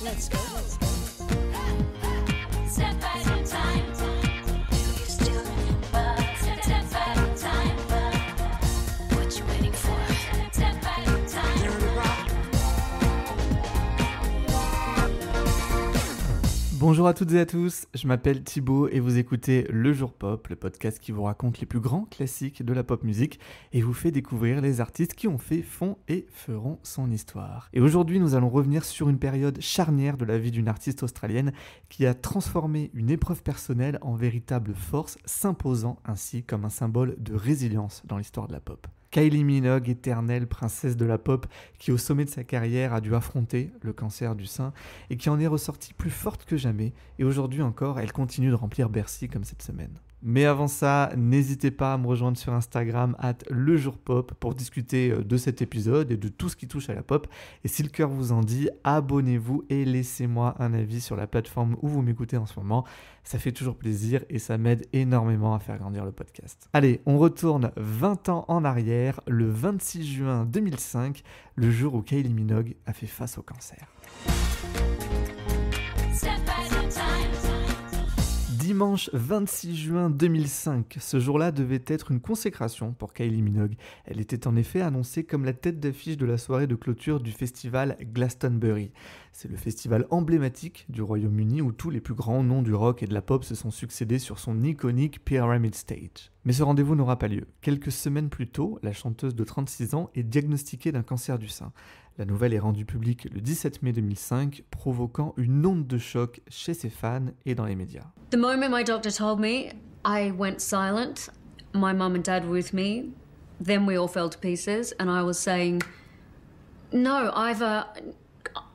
Let's go. Step back in time. Do you still remember? Step back in time. What you waiting for? Step back in time. Bonjour à toutes et à tous, je m'appelle Thibaut et vous écoutez Le Jour Pop, le podcast qui vous raconte les plus grands classiques de la pop musique et vous fait découvrir les artistes qui ont fait, font et feront son histoire. Et aujourd'hui, nous allons revenir sur une période charnière de la vie d'une artiste australienne qui a transformé une épreuve personnelle en véritable force, s'imposant ainsi comme un symbole de résilience dans l'histoire de la pop. Kylie Minogue, éternelle princesse de la pop, qui au sommet de sa carrière a dû affronter le cancer du sein et qui en est ressortie plus forte que jamais. Et aujourd'hui encore, elle continue de remplir Bercy comme cette semaine. Mais avant ça, n'hésitez pas à me rejoindre sur Instagram @lejourpop pour discuter de cet épisode et de tout ce qui touche à la pop. Et si le cœur vous en dit, abonnez-vous et laissez-moi un avis sur la plateforme où vous m'écoutez en ce moment. Ça fait toujours plaisir et ça m'aide énormément à faire grandir le podcast. Allez, on retourne 20 ans en arrière, le 26 juin 2005, le jour où Kylie Minogue a fait face au cancer. Dimanche 26 juin 2005, ce jour-là devait être une consécration pour Kylie Minogue. Elle était en effet annoncée comme la tête d'affiche de la soirée de clôture du festival Glastonbury. C'est le festival emblématique du Royaume-Uni où tous les plus grands noms du rock et de la pop se sont succédés sur son iconique Pyramid Stage. Mais ce rendez-vous n'aura pas lieu. Quelques semaines plus tôt, la chanteuse de 36 ans est diagnostiquée d'un cancer du sein. La nouvelle est rendue publique le 17 mai 2005, provoquant une onde de choc chez ses fans et dans les médias. The moment my doctor told me, I went silent. My mum and dad were with me. Then we all fell to pieces, and I was saying, "No,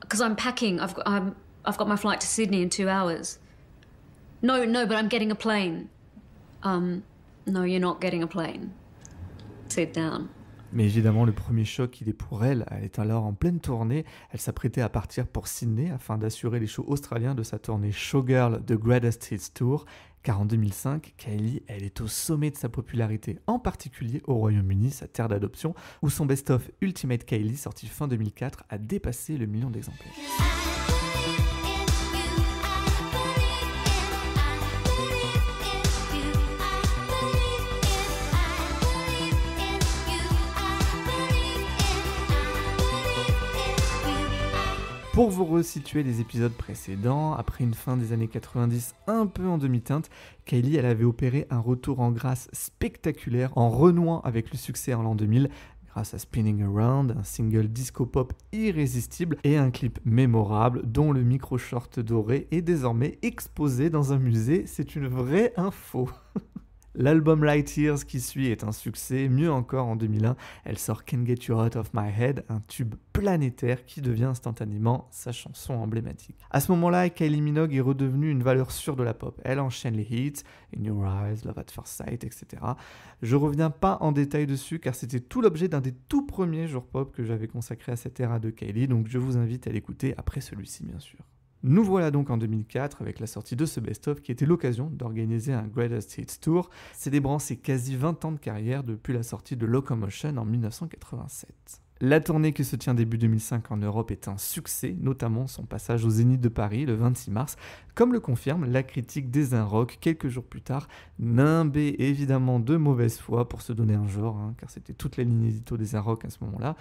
because I'm packing. I've got my flight to Sydney in 2 hours. No, but I'm getting a plane. No, you're not getting a plane. Sit down." Mais évidemment, le premier choc, il est pour elle. Elle est alors en pleine tournée. Elle s'apprêtait à partir pour Sydney afin d'assurer les shows australiens de sa tournée Showgirl The Greatest Hits Tour. Car en 2005, Kylie, elle est au sommet de sa popularité, en particulier au Royaume-Uni, sa terre d'adoption, où son best-of Ultimate Kylie, sorti fin 2004, a dépassé le million d'exemplaires. Pour vous resituer les épisodes précédents, après une fin des années 90 un peu en demi-teinte, Kylie elle avait opéré un retour en grâce spectaculaire en renouant avec le succès en l'an 2000 grâce à Spinning Around, un single disco-pop irrésistible et un clip mémorable dont le micro-short doré est désormais exposé dans un musée. C'est une vraie info. L'album Light Years qui suit est un succès, mieux encore en 2001, elle sort Can't Get You Out of My Head, un tube planétaire qui devient instantanément sa chanson emblématique. À ce moment-là, Kylie Minogue est redevenue une valeur sûre de la pop. Elle enchaîne les hits, In Your Eyes, Love at First Sight, etc. Je reviens pas en détail dessus car c'était tout l'objet d'un des tout premiers jours pop que j'avais consacré à cette ère de Kylie, donc je vous invite à l'écouter après celui-ci bien sûr. Nous voilà donc en 2004 avec la sortie de ce best-of qui était l'occasion d'organiser un Greatest Hits Tour, célébrant ses quasi 20 ans de carrière depuis la sortie de Locomotion en 1987. La tournée qui se tient début 2005 en Europe est un succès, notamment son passage au Zénith de Paris le 26 mars, comme le confirme la critique des Un Rock quelques jours plus tard, nimbé évidemment de mauvaise foi pour se donner un genre, car c'était toute la ligne édito des Un Rock à ce moment-là.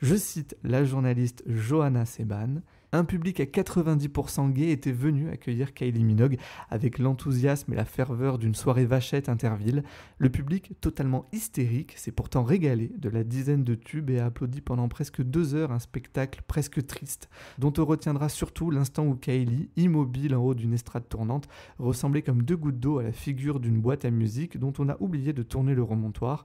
Je cite la journaliste Johanna Seban. Un public à 90% gay était venu accueillir Kylie Minogue avec l'enthousiasme et la ferveur d'une soirée vachette interville. Le public, totalement hystérique, s'est pourtant régalé de la dizaine de tubes et a applaudi pendant presque 2 heures un spectacle presque triste, dont on retiendra surtout l'instant où Kylie, immobile en haut d'une estrade tournante, ressemblait comme 2 gouttes d'eau à la figure d'une boîte à musique dont on a oublié de tourner le remontoir,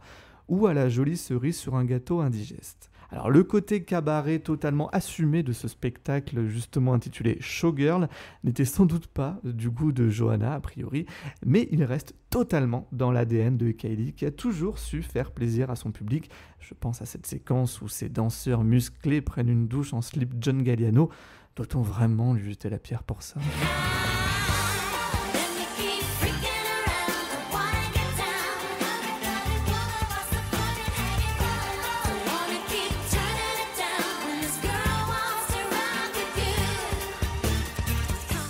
ou à la jolie cerise sur un gâteau indigeste. Alors le côté cabaret totalement assumé de ce spectacle justement intitulé Showgirl n'était sans doute pas du goût de Johanna a priori, mais il reste totalement dans l'ADN de Kylie qui a toujours su faire plaisir à son public. Je pense à cette séquence où ces danseurs musclés prennent une douche en slip John Galliano. Doit-on vraiment lui jeter la pierre pour ça ?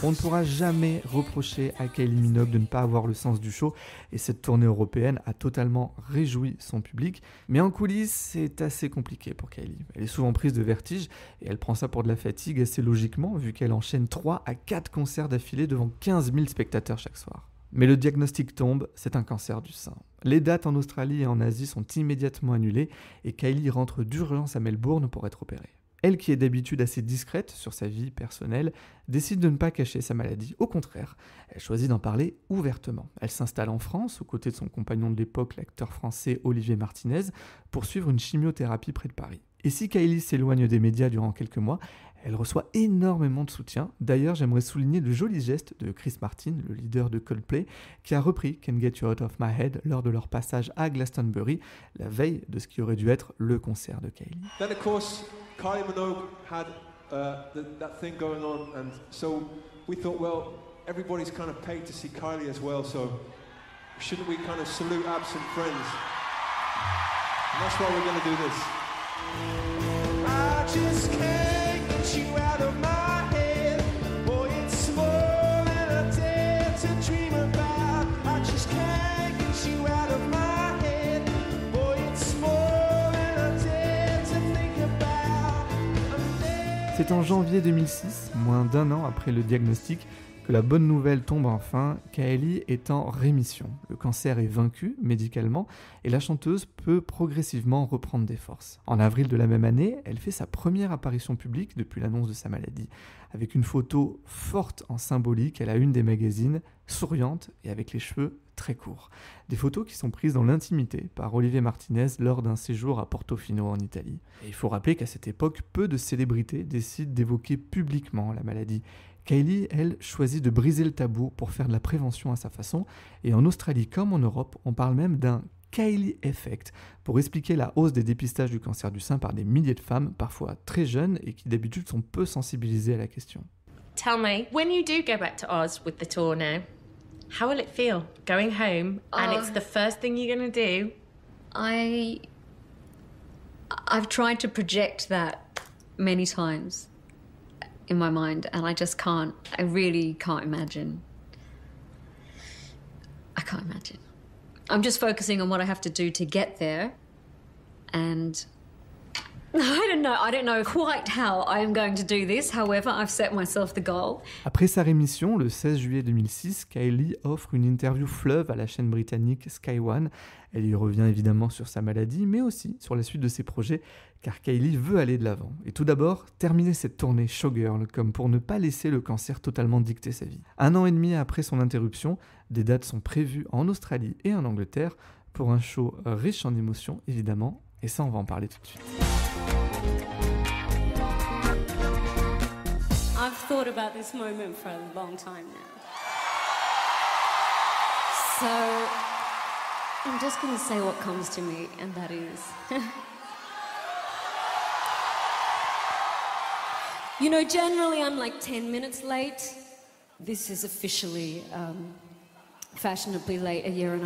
On ne pourra jamais reprocher à Kylie Minogue de ne pas avoir le sens du show, et cette tournée européenne a totalement réjoui son public. Mais en coulisses, c'est assez compliqué pour Kylie. Elle est souvent prise de vertige, et elle prend ça pour de la fatigue assez logiquement, vu qu'elle enchaîne 3 à 4 concerts d'affilée devant 15 000 spectateurs chaque soir. Mais le diagnostic tombe, c'est un cancer du sein. Les dates en Australie et en Asie sont immédiatement annulées, et Kylie rentre d'urgence à Melbourne pour être opérée. Elle, qui est d'habitude assez discrète sur sa vie personnelle, décide de ne pas cacher sa maladie. Au contraire, elle choisit d'en parler ouvertement. Elle s'installe en France, aux côtés de son compagnon de l'époque, l'acteur français Olivier Martinez, pour suivre une chimiothérapie près de Paris. Et si Kylie s'éloigne des médias durant quelques mois, elle reçoit énormément de soutien. D'ailleurs, j'aimerais souligner le joli geste de Chris Martin, le leader de Coldplay, qui a repris Can't Get You Out of My Head lors de leur passage à Glastonbury, la veille de ce qui aurait dû être le concert de Kylie. Then of course, Kylie Minogue had that thing going on, and so we thought, well, everybody's kind of paid to see Kylie as well, so shouldn't we kind of salute absent friends? And that's why we're going to do this. I just can't get you out of my head, boy, it's more than I dare to dream about. I just can't get you out of my head, boy, it's more than I dare to think about. C'est en janvier 2006, moins d'un an après le diagnostic, que la bonne nouvelle tombe enfin, Kylie est en rémission. Le cancer est vaincu médicalement et la chanteuse peut progressivement reprendre des forces. En avril de la même année, elle fait sa première apparition publique depuis l'annonce de sa maladie, avec une photo forte en symbolique à la une des magazines, souriante et avec les cheveux très courts. Des photos qui sont prises dans l'intimité par Olivier Martinez lors d'un séjour à Portofino en Italie. Et il faut rappeler qu'à cette époque, peu de célébrités décident d'évoquer publiquement la maladie. Kylie, elle, choisit de briser le tabou pour faire de la prévention à sa façon, et en Australie comme en Europe, on parle même d'un Kylie Effect pour expliquer la hausse des dépistages du cancer du sein par des milliers de femmes, parfois très jeunes et qui d'habitude sont peu sensibilisées à la question. Tell me, when you do go back to Oz with the tour now, how will it feel going home and it's the first thing you're going to do? I've tried to project that many times in my mind, and I just can't. I really can't imagine. I can't imagine. I'm just focusing on what I have to do to get there, and I don't know quite how I am going to do this. However, I've set myself the goal. Après sa rémission, le 16 juillet 2006, Kylie offre une interview fleuve à la chaîne britannique Sky One. Elle y revient évidemment sur sa maladie, mais aussi sur la suite de ses projets, car Kylie veut aller de l'avant. Et tout d'abord, terminer cette tournée Showgirl, comme pour ne pas laisser le cancer totalement dicter sa vie. 1 an et demi après son interruption, des dates sont prévues en Australie et en Angleterre pour un show riche en émotions, évidemment, et ça, on va en parler tout de suite. I've thought about this moment for a long time now. So I'm just going to say what comes to me, and that is... You know, generally I'm like 10 minutes late. This is officially fashionably late, 1.5 years.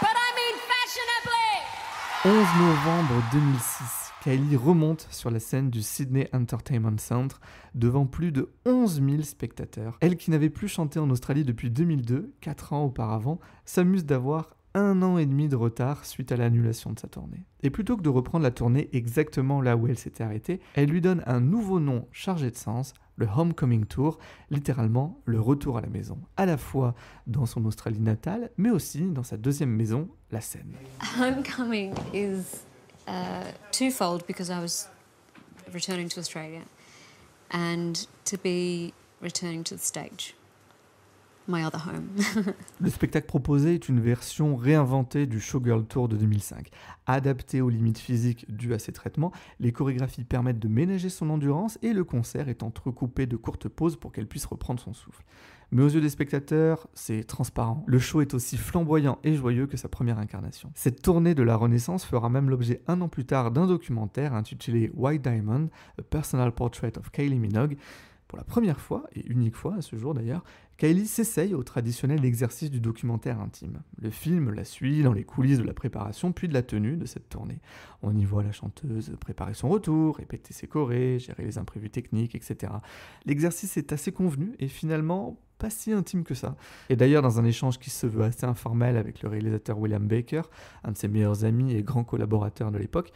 But I mean fashionably! 11 novembre 2006, Kylie remonte sur la scène du Sydney Entertainment Centre devant plus de 11 000 spectateurs. Elle, qui n'avait plus chanté en Australie depuis 2002, 4 ans auparavant, s'amuse d'avoir 1 an et demi de retard suite à l'annulation de sa tournée. Et plutôt que de reprendre la tournée exactement là où elle s'était arrêtée, elle lui donne un nouveau nom chargé de sens, le Homecoming Tour, littéralement le retour à la maison, à la fois dans son Australie natale, mais aussi dans sa deuxième maison, la scène. Homecoming is twofold because I was returning to Australia and to be returning to the stage. My other home. Le spectacle proposé est une version réinventée du Showgirl Tour de 2005. Adaptée aux limites physiques dues à ses traitements, les chorégraphies permettent de ménager son endurance et le concert est entrecoupé de courtes pauses pour qu'elle puisse reprendre son souffle. Mais aux yeux des spectateurs, c'est transparent. Le show est aussi flamboyant et joyeux que sa première incarnation. Cette tournée de la Renaissance fera même l'objet 1 an plus tard d'un documentaire intitulé White Diamond, A Personal Portrait of Kylie Minogue. Pour la première fois, et unique fois à ce jour d'ailleurs, Kylie s'essaye au traditionnel exercice du documentaire intime. Le film la suit dans les coulisses de la préparation puis de la tenue de cette tournée. On y voit la chanteuse préparer son retour, répéter ses chorés, gérer les imprévus techniques, etc. L'exercice est assez convenu et finalement pas si intime que ça. Et d'ailleurs, dans un échange qui se veut assez informel avec le réalisateur William Baker, un de ses meilleurs amis et grand collaborateur de l'époque,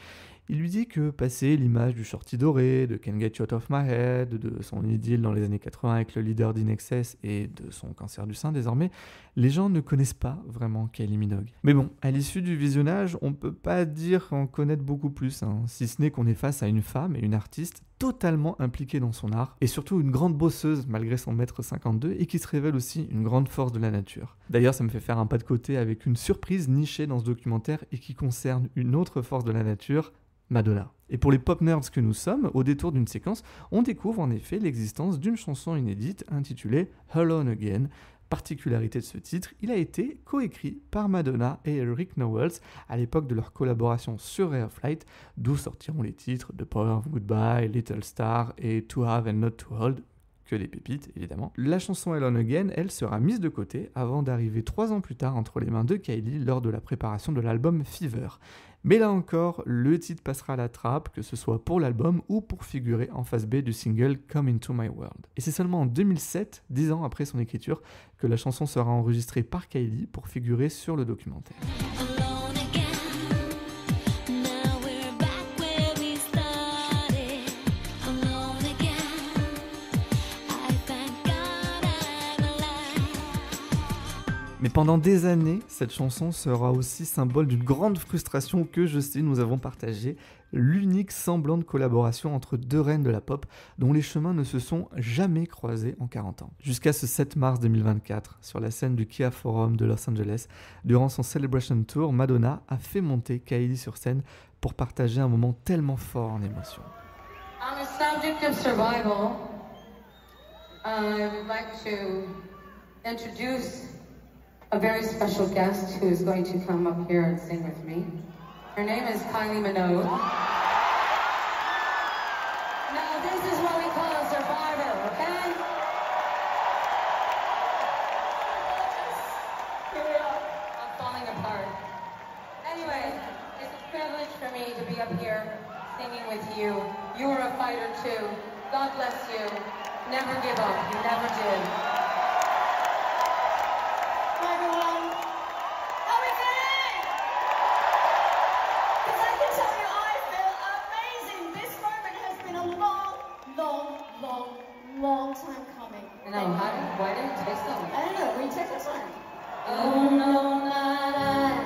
il lui dit que passer l'image du shorty doré, de Can't Get You Out of My Head, de son idylle dans les années 80 avec le leader d'In-Excess et de son cancer du sein désormais, les gens ne connaissent pas vraiment Kylie Minogue. Mais bon, à l'issue du visionnage, on peut pas dire en connaître beaucoup plus, si ce n'est qu'on est face à une femme et une artiste totalement impliquée dans son art, et surtout une grande bosseuse malgré son mètre 52 et qui se révèle aussi une grande force de la nature. D'ailleurs, ça me fait faire un pas de côté avec une surprise nichée dans ce documentaire et qui concerne une autre force de la nature, Madonna. Et pour les pop nerds que nous sommes, au détour d'une séquence, on découvre en effet l'existence d'une chanson inédite intitulée Alone Again. Particularité de ce titre, il a été coécrit par Madonna et Rick Nowels à l'époque de leur collaboration sur Ray of Light, d'où sortiront les titres The Power of Goodbye, Little Star et To Have and Not to Hold, que des pépites évidemment. La chanson Alone Again, elle, sera mise de côté avant d'arriver 3 ans plus tard entre les mains de Kylie lors de la préparation de l'album Fever. Mais là encore, le titre passera à la trappe, que ce soit pour l'album ou pour figurer en face B du single Come Into My World. Et c'est seulement en 2007, 10 ans après son écriture, que la chanson sera enregistrée par Kylie pour figurer sur le documentaire. Alone again. Now we're back where we started. Alone again. I thank God I'm alive. Mais pendant des années, cette chanson sera aussi symbole d'une grande frustration que, je sais, nous avons partagée, l'unique semblant de collaboration entre deux reines de la pop dont les chemins ne se sont jamais croisés en 40 ans. Jusqu'à ce 7 mars 2024, sur la scène du Kia Forum de Los Angeles, durant son Celebration Tour, Madonna a fait monter Kylie sur scène pour partager un moment tellement fort en émotion. On the subject of survival, I would like to introduce a very special guest who is going to come up here and sing with me. Her name is Kylie Minogue. Now this is what we call a survivor, okay? Here we are. I'm falling apart. Anyway, it's a privilege for me to be up here singing with you. You were a fighter too. God bless you. Never give up. You never did. Hi everyone. How we feeling? Because I can tell you I feel amazing. This moment has been a long time coming. I know. Why did it take so long? I don't know. We take our time. Oh no, not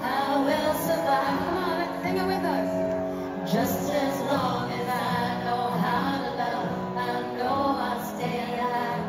I will survive. Come on, let's sing it with us. Just as long as I know how to love, I know I'll stay alive.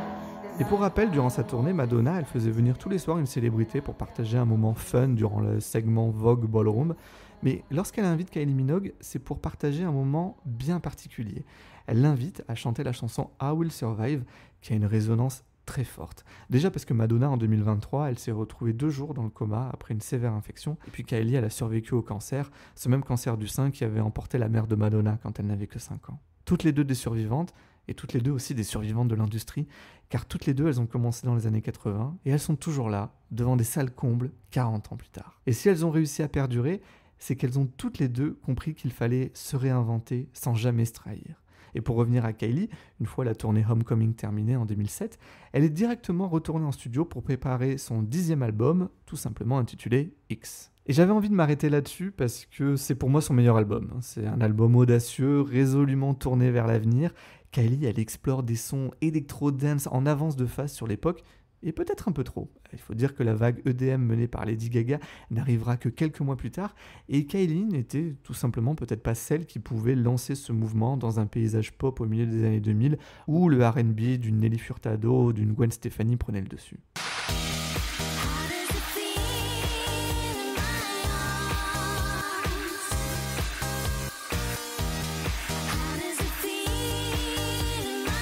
Et pour rappel, durant sa tournée, Madonna, elle faisait venir tous les soirs une célébrité pour partager un moment fun durant le segment Vogue Ballroom. Mais lorsqu'elle invite Kylie Minogue, c'est pour partager un moment bien particulier. Elle l'invite à chanter la chanson I Will Survive, qui a une résonance très forte. Déjà parce que Madonna, en 2023, elle s'est retrouvée 2 jours dans le coma après une sévère infection. Et puis Kylie, elle a survécu au cancer, ce même cancer du sein qui avait emporté la mère de Madonna quand elle n'avait que 5 ans. Toutes les deux des survivantes, et toutes les deux aussi des survivantes de l'industrie, car toutes les deux, elles ont commencé dans les années 80, et elles sont toujours là, devant des salles combles, 40 ans plus tard. Et si elles ont réussi à perdurer, c'est qu'elles ont toutes les deux compris qu'il fallait se réinventer sans jamais se trahir. Et pour revenir à Kylie, une fois la tournée Homecoming terminée en 2007, elle est directement retournée en studio pour préparer son 10e album, tout simplement intitulé X. Et j'avais envie de m'arrêter là-dessus parce que c'est pour moi son meilleur album. C'est un album audacieux, résolument tourné vers l'avenir. Kylie, elle explore des sons électro-dance en avance de phase sur l'époque, et peut-être un peu trop. Il faut dire que la vague EDM menée par Lady Gaga n'arrivera que quelques mois plus tard, et Kylie n'était tout simplement peut-être pas celle qui pouvait lancer ce mouvement dans un paysage pop au milieu des années 2000, où le R&B d'une Nelly Furtado ou d'une Gwen Stefani prenait le dessus. How does it feel in my arms? How does it feel in my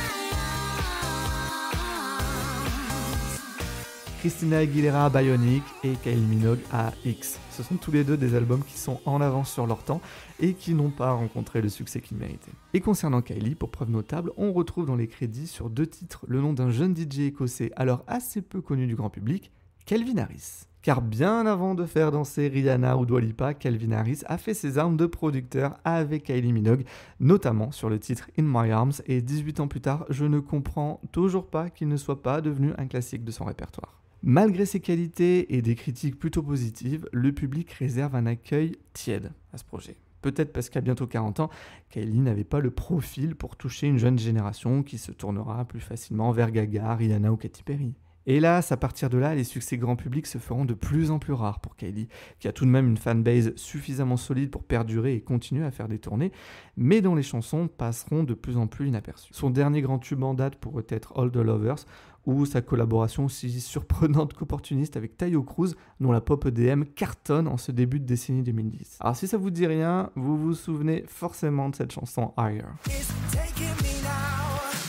arms? Christina Aguilera Bionic et Kylie Minogue AX. Ce sont tous les deux des albums qui sont en avance sur leur temps et qui n'ont pas rencontré le succès qu'ils méritaient. Et concernant Kylie, pour preuve notable, on retrouve dans les crédits sur 2 titres le nom d'un jeune DJ écossais alors assez peu connu du grand public, Calvin Harris. Car bien avant de faire danser Rihanna ou Dua Lipa, Calvin Harris a fait ses armes de producteur avec Kylie Minogue, notamment sur le titre In My Arms, et 18 ans plus tard, je ne comprends toujours pas qu'il ne soit pas devenu un classique de son répertoire. Malgré ses qualités et des critiques plutôt positives, le public réserve un accueil tiède à ce projet. Peut-être parce qu'à bientôt 40 ans, Kylie n'avait pas le profil pour toucher une jeune génération qui se tournera plus facilement vers Gaga, Rihanna ou Katy Perry. Hélas, à partir de là, les succès grand public se feront de plus en plus rares pour Kylie, qui a tout de même une fanbase suffisamment solide pour perdurer et continuer à faire des tournées, mais dont les chansons passeront de plus en plus inaperçues. Son dernier grand tube en date pourrait être All the Lovers, ou sa collaboration aussi surprenante qu'opportuniste avec Taio Cruz, dont la pop EDM cartonne en ce début de décennie 2010. Alors si ça vous dit rien, vous vous souvenez forcément de cette chanson Higher. It's taking me now.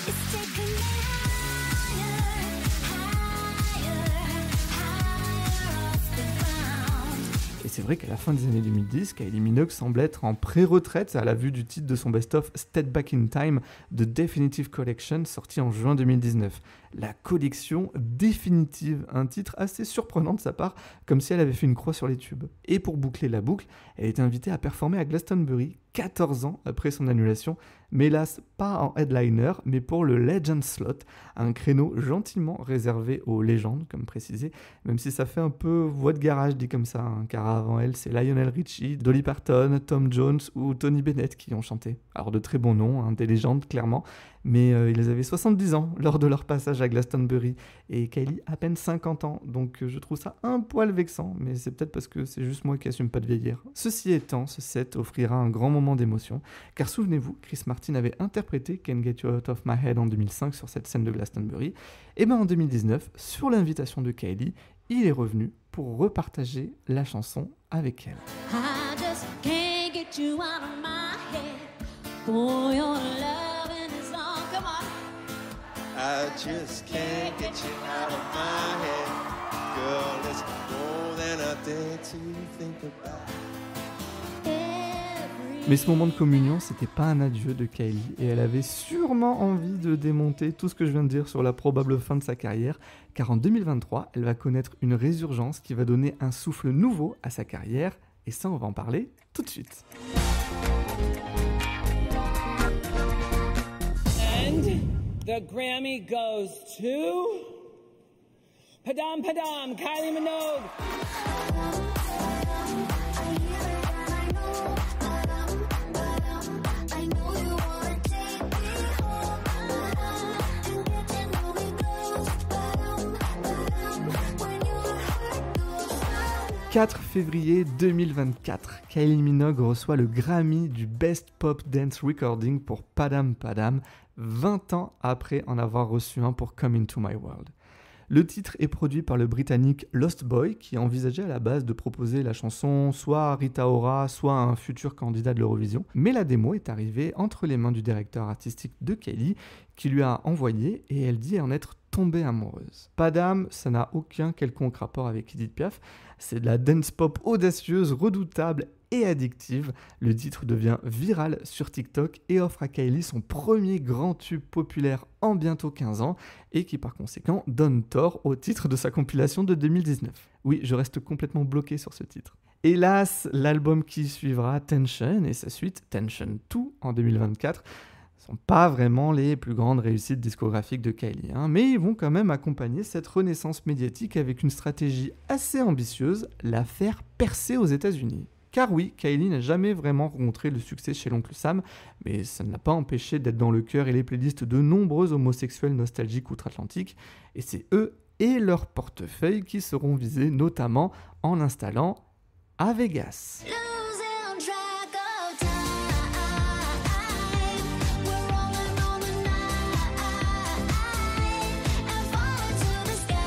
It's taking me higher, higher off the ground. Et c'est vrai qu'à la fin des années 2010, Kylie Minogue semble être en pré-retraite à la vue du titre de son best-of Step Back in Time de Definitive Collection sorti en juin 2019. La collection définitive, un titre assez surprenant de sa part, comme si elle avait fait une croix sur les tubes. Et pour boucler la boucle, elle est invitée à performer à Glastonbury 14 ans après son annulation, mais hélas pas en headliner, mais pour le Legend Slot, un créneau gentiment réservé aux légendes, comme précisé, même si ça fait un peu voix de garage dit comme ça, hein, car avant elle, c'est Lionel Richie, Dolly Parton, Tom Jones ou Tony Bennett qui ont chanté. Alors de très bons noms, hein, des légendes clairement, mais ils avaient 70 ans lors de leur passage à Glastonbury, et Kylie à peine 50 ans, donc je trouve ça un poil vexant, mais c'est peut-être parce que c'est juste moi qui assume pas de vieillir. Ceci étant, ce set offrira un grand moment d'émotion, car souvenez-vous, Chris Martin avait interprété Can't Get You Out of My Head en 2005 sur cette scène de Glastonbury, et bien en 2019, sur l'invitation de Kylie, il est revenu pour repartager la chanson avec elle. I just can't get you out of my head. Boy, your loving is on. Come on. I just can't get you out of my head. Girl, it's more than I dare to think about. Mais ce moment de communion, c'était pas un adieu de Kylie, et elle avait sûrement envie de démonter tout ce que je viens de dire sur la probable fin de sa carrière, car en 2023, elle va connaître une résurgence qui va donner un souffle nouveau à sa carrière, et ça on va en parler tout de suite. And the Grammy goes to Padam Padam, Kylie Minogue. I know you wanna take me home, and get to know me goes, when your heart goes out. 4 février 2024, Kylie Minogue reçoit le Grammy du Best Pop Dance Recording pour Padam Padam, 20 ans après en avoir reçu un pour Come Into My World. Le titre est produit par le Britannique Lost Boy, qui envisageait à la base de proposer la chanson soit à Rita Ora, soit à un futur candidat de l'Eurovision. Mais la démo est arrivée entre les mains du directeur artistique de Kylie, qui lui a envoyé, et elle dit en être tombée amoureuse. Padam, ça n'a aucun quelconque rapport avec Edith Piaf, c'est de la dance pop audacieuse, redoutable et addictive. Le titre devient viral sur TikTok et offre à Kylie son premier grand tube populaire en bientôt 15 ans et qui par conséquent donne tort au titre de sa compilation de 2019. Oui, je reste complètement bloqué sur ce titre. Hélas, l'album qui suivra, Tension, et sa suite, Tension 2, en 2024, sont pas vraiment les plus grandes réussites discographiques de Kylie, hein, mais ils vont quand même accompagner cette renaissance médiatique avec une stratégie assez ambitieuse, la faire percer aux États-Unis. Car oui, Kylie n'a jamais vraiment rencontré le succès chez l'oncle Sam, mais ça ne l'a pas empêché d'être dans le cœur et les playlists de nombreux homosexuels nostalgiques outre-Atlantique, et c'est eux et leur portefeuille qui seront visés notamment en l'installant à Vegas. Losing track of time, we're rolling on the night and falling to the sky.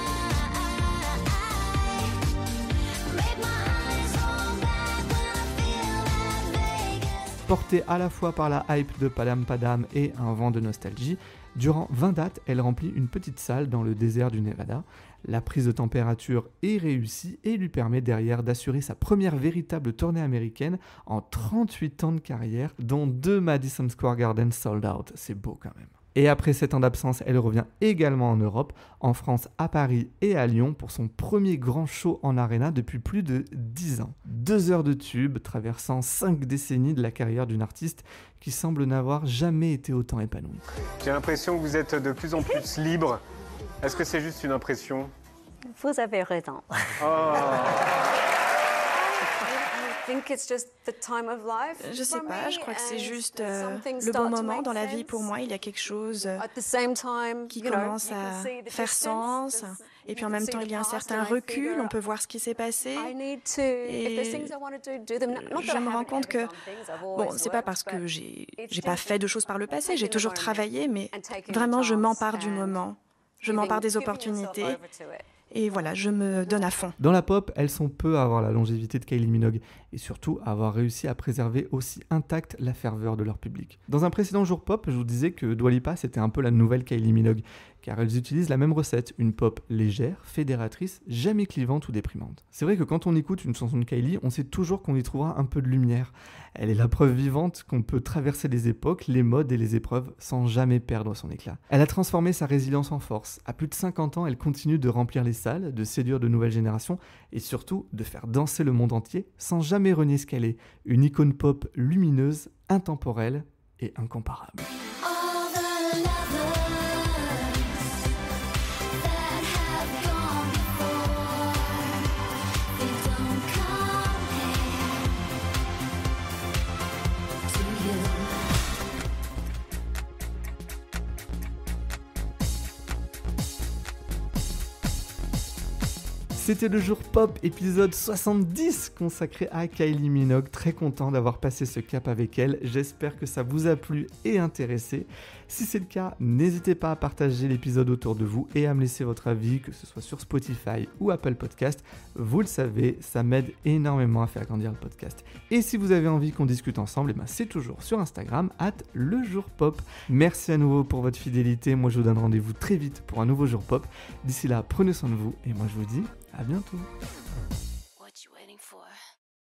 Make my eyes roll back when I feel like Vegas. Portée à la fois par la hype de Padam Padam et un vent de nostalgie, durant 20 dates, elle remplit une petite salle dans le désert du Nevada. La prise de température est réussie et lui permet derrière d'assurer sa première véritable tournée américaine en 38 ans de carrière, dont 2 Madison Square Garden sold out. C'est beau quand même. Et après 7 ans d'absence, elle revient également en Europe, en France, à Paris et à Lyon pour son premier grand show en arena depuis plus de 10 ans. 2 heures de tube traversant 5 décennies de la carrière d'une artiste qui semble n'avoir jamais été autant épanouie. J'ai l'impression que vous êtes de plus en plus libre. Est-ce que c'est juste une impression? Vous avez raison. Je sais pas, je crois que c'est juste le bon moment dans la vie pour moi. Il y a quelque chose qui commence à faire sens. Et puis en même temps, il y a un certain recul. On peut voir ce qui s'est passé. Et je me rends compte que, bon, c'est pas parce que j'ai pas fait de choses par le passé. J'ai toujours travaillé, mais vraiment, je m'empare du moment. Je m'empare des opportunités. Et voilà, je me donne à fond. Dans la pop, elles sont peu à avoir la longévité de Kylie Minogue et surtout à avoir réussi à préserver aussi intacte la ferveur de leur public. Dans un précédent jour pop, je vous disais que Dua Lipa c'était un peu la nouvelle Kylie Minogue car elles utilisent la même recette, une pop légère, fédératrice, jamais clivante ou déprimante. C'est vrai que quand on écoute une chanson de Kylie, on sait toujours qu'on y trouvera un peu de lumière. Elle est la preuve vivante qu'on peut traverser les époques, les modes et les épreuves sans jamais perdre son éclat. Elle a transformé sa résilience en force. À plus de 50 ans, elle continue de remplir les salles, de séduire de nouvelles générations et surtout de faire danser le monde entier sans jamais renier ce qu'elle est. Une icône pop lumineuse, intemporelle et incomparable. All the lovers that have gone before, they don't compare to you. C'était le jour pop épisode 70 consacré à Kylie Minogue. Très content d'avoir passé ce cap avec elle. J'espère que ça vous a plu et intéressé. Si c'est le cas, n'hésitez pas à partager l'épisode autour de vous et à me laisser votre avis, que ce soit sur Spotify ou Apple Podcast. Vous le savez, ça m'aide énormément à faire grandir le podcast. Et si vous avez envie qu'on discute ensemble, c'est toujours sur Instagram @lejourpop. Merci à nouveau pour votre fidélité. Moi, je vous donne rendez-vous très vite pour un nouveau jour pop. D'ici là, prenez soin de vous et moi, je vous dis à bientôt.